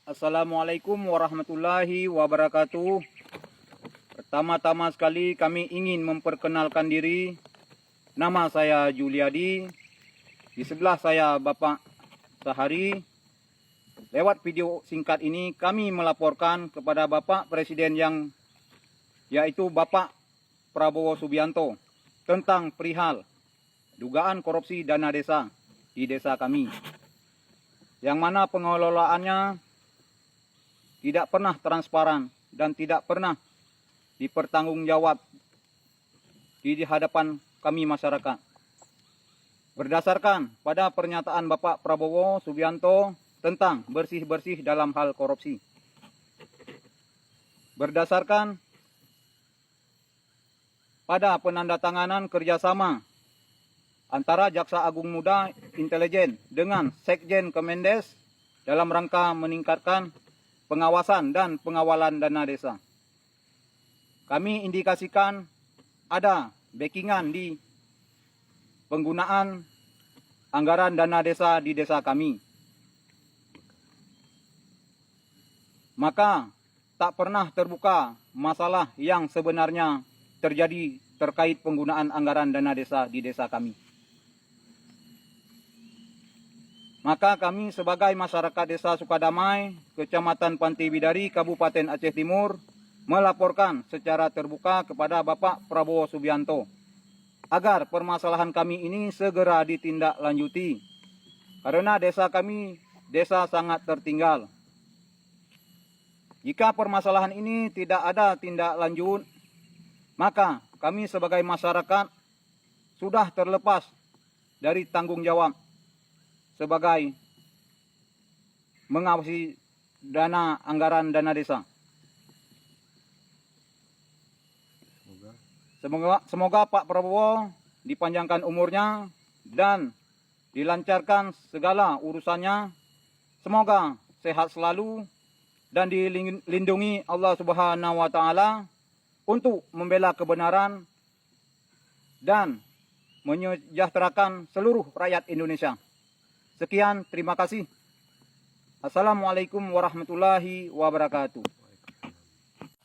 Assalamualaikum warahmatullahi wabarakatuh. Pertama-tama sekali kami ingin memperkenalkan diri. Nama saya Juliadi. Di sebelah saya Bapak Sahari. Lewat video singkat ini kami melaporkan kepada Bapak Presiden yaitu Bapak Prabowo Subianto tentang perihal dugaan korupsi dana desa di desa kami, yang mana pengelolaannya tidak pernah transparan dan tidak pernah dipertanggungjawab di hadapan kami masyarakat. Berdasarkan pada pernyataan Bapak Prabowo Subianto tentang bersih-bersih dalam hal korupsi. Berdasarkan pada penandatanganan kerjasama antara Jaksa Agung Muda Intelijen dengan Sekjen Kemendes dalam rangka meningkatkan pengawasan dan pengawalan dana desa. Kami indikasikan ada backingan di penggunaan anggaran dana desa di desa kami. Maka tak pernah terbuka masalah yang sebenarnya terjadi terkait penggunaan anggaran dana desa di desa kami. Maka kami sebagai masyarakat desa Sukadamai, Kecamatan Pantai Bidari, Kabupaten Aceh Timur, melaporkan secara terbuka kepada Bapak Prabowo Subianto agar permasalahan kami ini segera ditindaklanjuti. Karena desa kami desa sangat tertinggal. Jika permasalahan ini tidak ada tindak lanjut, maka kami sebagai masyarakat sudah terlepas dari tanggung jawab sebagai mengawasi anggaran dana desa. Semoga Pak Prabowo dipanjangkan umurnya dan dilancarkan segala urusannya. Semoga sehat selalu dan dilindungi Allah Subhanahu wa Ta'ala untuk membela kebenaran dan menyejahterakan seluruh rakyat Indonesia. Sekian, terima kasih. Assalamualaikum warahmatullahi wabarakatuh.